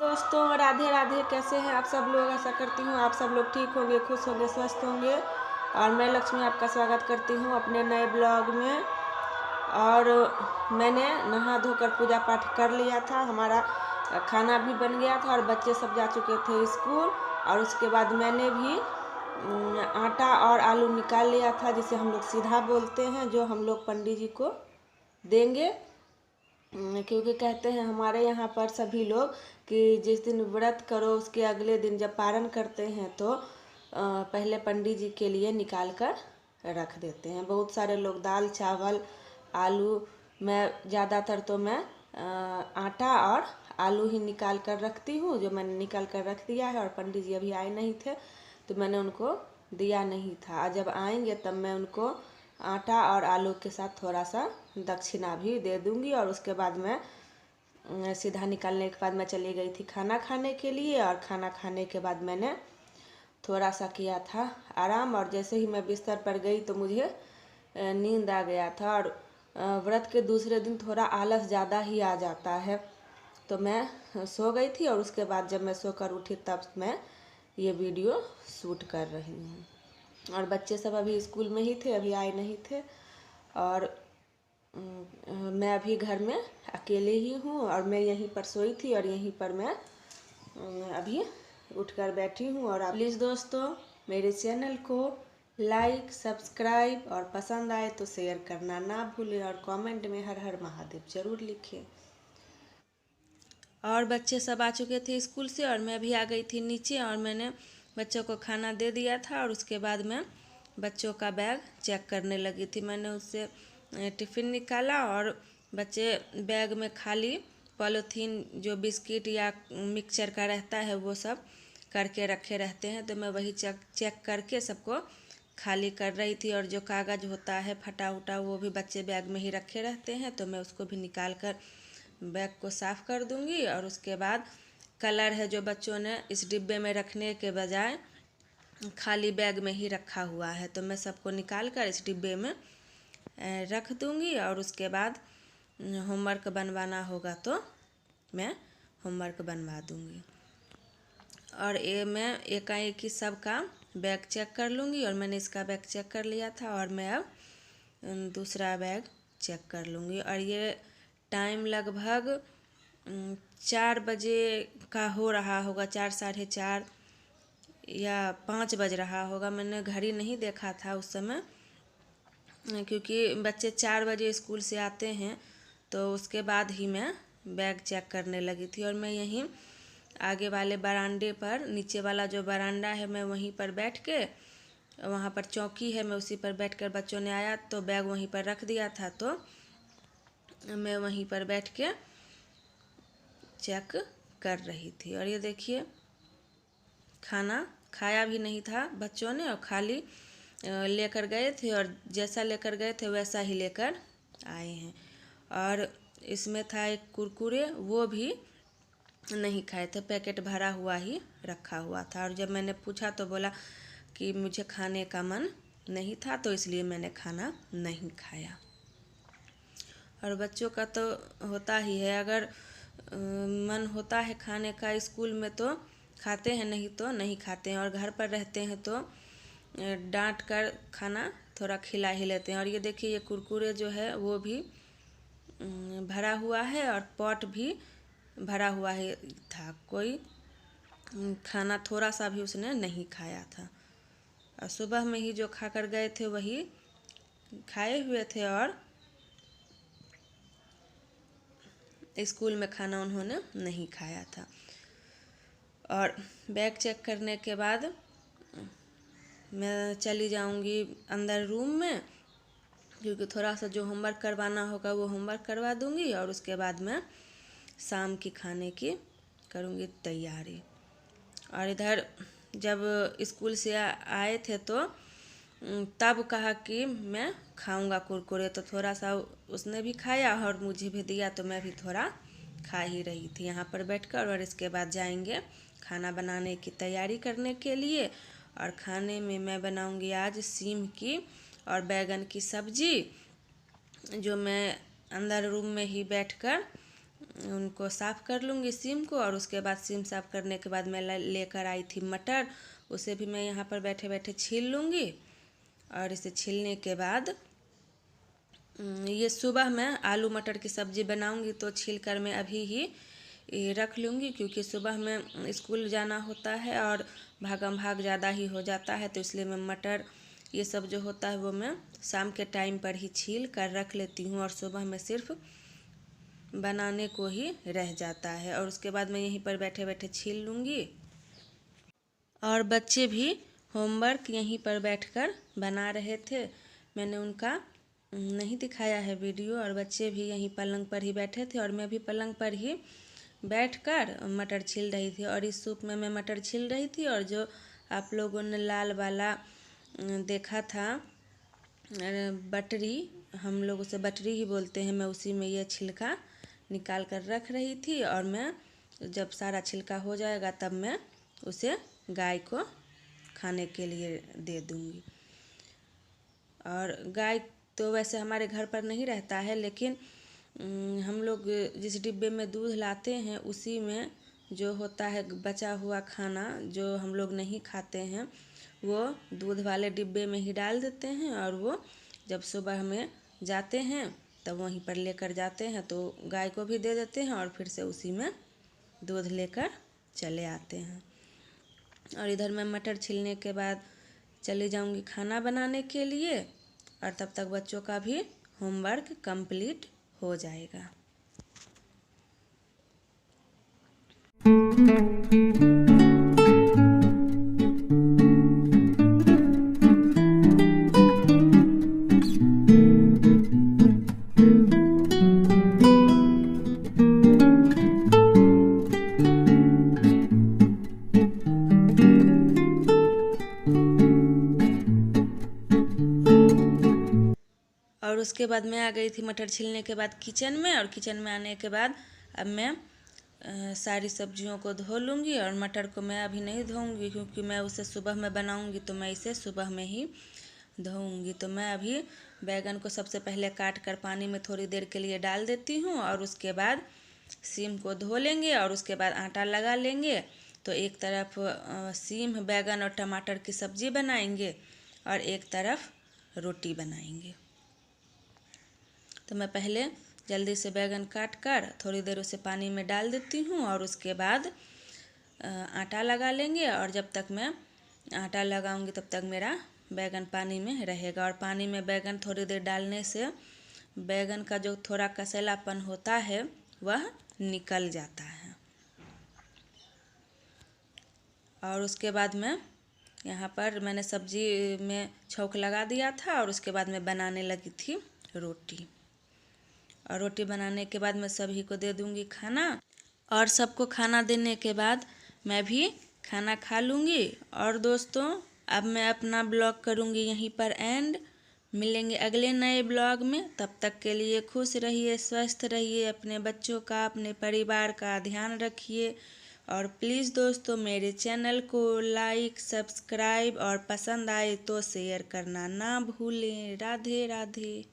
दोस्तों राधे राधे। कैसे हैं आप सब लोग? आशा करती हूँ आप सब लोग ठीक होंगे, खुश होंगे, स्वस्थ होंगे। और मैं लक्ष्मी आपका स्वागत करती हूँ अपने नए ब्लॉग में। और मैंने नहा धोकर पूजा पाठ कर लिया था, हमारा खाना भी बन गया था और बच्चे सब जा चुके थे स्कूल। और उसके बाद मैंने भी आटा और आलू निकाल लिया था, जिसे हम लोग सीधा बोलते हैं, जो हम लोग पंडित जी को देंगे। क्योंकि कहते हैं हमारे यहाँ पर सभी लोग कि जिस दिन व्रत करो उसके अगले दिन जब पारण करते हैं तो पहले पंडित जी के लिए निकाल कर रख देते हैं। बहुत सारे लोग दाल चावल आलू, मैं ज़्यादातर तो मैं आटा और आलू ही निकाल कर रखती हूँ, जो मैंने निकाल कर रख दिया है। और पंडित जी अभी आए नहीं थे तो मैंने उनको दिया नहीं था। जब आएंगे तब मैं उनको आटा और आलू के साथ थोड़ा सा दक्षिणा भी दे दूंगी। और उसके बाद मैं सीधा निकालने के बाद मैं चली गई थी खाना खाने के लिए। और खाना खाने के बाद मैंने थोड़ा सा किया था आराम। और जैसे ही मैं बिस्तर पर गई तो मुझे नींद आ गया था। और व्रत के दूसरे दिन थोड़ा आलस ज़्यादा ही आ जाता है, तो मैं सो गई थी। और उसके बाद जब मैं सोकर उठी तब मैं ये वीडियो शूट कर रही हूँ। और बच्चे सब अभी स्कूल में ही थे, अभी आए नहीं थे। और मैं अभी घर में अकेले ही हूँ और मैं यहीं पर सोई थी और यहीं पर मैं अभी उठकर बैठी हूँ। और आप प्लीज़ दोस्तों मेरे चैनल को लाइक सब्सक्राइब और पसंद आए तो शेयर करना ना भूलें। और कमेंट में हर हर महादेव जरूर लिखें। और बच्चे सब आ चुके थे स्कूल से और मैं भी आ गई थी नीचे। और मैंने बच्चों को खाना दे दिया था और उसके बाद मैं बच्चों का बैग चेक करने लगी थी। मैंने उससे टिफ़िन निकाला और बच्चे बैग में खाली पॉलीथीन जो बिस्किट या मिक्सचर का रहता है वो सब करके रखे रहते हैं, तो मैं वही चेक करके सबको खाली कर रही थी। और जो कागज़ होता है फटा उटा वो भी बच्चे बैग में ही रखे रहते हैं, तो मैं उसको भी निकाल कर बैग को साफ़ कर दूंगी। और उसके बाद कलर है जो बच्चों ने इस डिब्बे में रखने के बजाय खाली बैग में ही रखा हुआ है, तो मैं सबको निकाल कर इस डिब्बे में रख दूंगी। और उसके बाद होमवर्क बनवाना होगा तो मैं होमवर्क बनवा दूंगी। और ये मैं एकाएक ही सबका बैग चेक कर लूँगी। और मैंने इसका बैग चेक कर लिया था और मैं अब दूसरा बैग चेक कर लूँगी। और ये टाइम लगभग 4 बजे का हो रहा होगा, 4 साढ़े 4 या 5 बज रहा होगा। मैंने घड़ी नहीं देखा था उस समय, क्योंकि बच्चे 4 बजे स्कूल से आते हैं, तो उसके बाद ही मैं बैग चेक करने लगी थी। और मैं यहीं आगे वाले बरामदे पर, नीचे वाला जो बरामदा है मैं वहीं पर बैठ के, वहाँ पर चौकी है, मैं उसी पर बैठकर बच्चों ने आया तो बैग वहीं पर रख दिया था, तो मैं वहीं पर बैठ के चेक कर रही थी। और ये देखिए खाना खाया भी नहीं था बच्चों ने और खाली लेकर गए थे, और जैसा लेकर गए थे वैसा ही लेकर आए हैं। और इसमें था एक कुरकुरे, वो भी नहीं खाए थे, पैकेट भरा हुआ ही रखा हुआ था। और जब मैंने पूछा तो बोला कि मुझे खाने का मन नहीं था, तो इसलिए मैंने खाना नहीं खाया। और बच्चों का तो होता ही है, अगर मन होता है खाने का स्कूल में तो खाते हैं, नहीं तो नहीं खाते हैं। और घर पर रहते हैं तो डांट कर खाना थोड़ा खिला ही लेते हैं। और ये देखिए ये कुरकुरे जो है वो भी भरा हुआ है और पॉट भी भरा हुआ है था, कोई खाना थोड़ा सा भी उसने नहीं खाया था। और सुबह में ही जो खाकर गए थे वही खाए हुए थे और स्कूल में खाना उन्होंने नहीं खाया था। और बैग चेक करने के बाद मैं चली जाऊंगी अंदर रूम में, क्योंकि थोड़ा सा जो होमवर्क करवाना होगा वो होमवर्क करवा दूंगी। और उसके बाद मैं शाम की खाने की करूंगी तैयारी। और इधर जब स्कूल से आए थे तो तब कहा कि मैं खाऊंगा कुरकुरे, तो थोड़ा सा उसने भी खाया और मुझे भी दिया, तो मैं भी थोड़ा खा ही रही थी यहाँ पर बैठकर। और इसके बाद जाएंगे खाना बनाने की तैयारी करने के लिए। और खाने में मैं बनाऊंगी आज सीम की और बैगन की सब्जी, जो मैं अंदर रूम में ही बैठकर उनको साफ़ कर लूँगी सीम को। और उसके बाद सीम साफ़ करने के बाद मैं लेकर आई थी मटर, उसे भी मैं यहाँ पर बैठे बैठे छील लूँगी। और इसे छीलने के बाद ये सुबह मैं आलू मटर की सब्ज़ी बनाऊँगी, तो छील कर मैं अभी ही रख लूँगी, क्योंकि सुबह में स्कूल जाना होता है और भागम भाग ज़्यादा ही हो जाता है, तो इसलिए मैं मटर ये सब जो होता है वो मैं शाम के टाइम पर ही छील कर रख लेती हूँ, और सुबह में सिर्फ बनाने को ही रह जाता है। और उसके बाद मैं यहीं पर बैठे बैठे छील लूँगी। और बच्चे भी होमवर्क यहीं पर बैठकर बना रहे थे, मैंने उनका नहीं दिखाया है वीडियो। और बच्चे भी यहीं पलंग पर ही बैठे थे और मैं भी पलंग पर ही बैठकर मटर छील रही थी। और इस सूप में मैं मटर छील रही थी, और जो आप लोगों ने लाल वाला देखा था बटरी, हम लोग उसे बटरी ही बोलते हैं, मैं उसी में ये छिलका निकाल कर रख रही थी। और मैं जब सारा छिलका हो जाएगा तब मैं उसे गाय को खाने के लिए दे दूँगी। और गाय तो वैसे हमारे घर पर नहीं रहता है, लेकिन हम लोग जिस डिब्बे में दूध लाते हैं उसी में जो होता है बचा हुआ खाना जो हम लोग नहीं खाते हैं, वो दूध वाले डिब्बे में ही डाल देते हैं। और वो जब सुबह में जाते हैं तब वहीं पर लेकर जाते हैं, तो गाय को भी दे देते हैं और फिर से उसी में दूध लेकर चले आते हैं। और इधर मैं मटर छीलने के बाद चली जाऊंगी खाना बनाने के लिए, और तब तक बच्चों का भी होमवर्क कंप्लीट हो जाएगा। और उसके बाद मैं आ गई थी मटर छीलने के बाद किचन में। और किचन में आने के बाद अब मैं सारी सब्जियों को धो लूँगी। और मटर को मैं अभी नहीं धोऊंगी, क्योंकि मैं उसे सुबह में बनाऊंगी, तो मैं इसे सुबह में ही धोऊंगी। तो मैं अभी बैगन को सबसे पहले काट कर पानी में थोड़ी देर के लिए डाल देती हूँ, और उसके बाद सीम को धो लेंगे और उसके बाद आटा लगा लेंगे। तो एक तरफ सीम, बैगन और टमाटर की सब्ज़ी बनाएंगे और एक तरफ रोटी बनाएंगे। तो मैं पहले जल्दी से बैगन काट कर थोड़ी देर उसे पानी में डाल देती हूँ, और उसके बाद आटा लगा लेंगे। और जब तक मैं आटा लगाऊंगी तब तक मेरा बैगन पानी में रहेगा। और पानी में बैगन थोड़ी देर डालने से बैगन का जो थोड़ा कसेलापन होता है वह निकल जाता है। और उसके बाद मैं यहाँ पर मैंने सब्जी में छौंक लगा दिया था, और उसके बाद मैं बनाने लगी थी रोटी। और रोटी बनाने के बाद मैं सभी को दे दूँगी खाना, और सबको खाना देने के बाद मैं भी खाना खा लूँगी। और दोस्तों, अब मैं अपना ब्लॉग करूँगी यहीं पर एंड। मिलेंगे अगले नए ब्लॉग में, तब तक के लिए खुश रहिए, स्वस्थ रहिए, अपने बच्चों का, अपने परिवार का ध्यान रखिए। और प्लीज़ दोस्तों, मेरे चैनल को लाइक, सब्सक्राइब और पसंद आए तो शेयर करना ना भूलें। राधे राधे।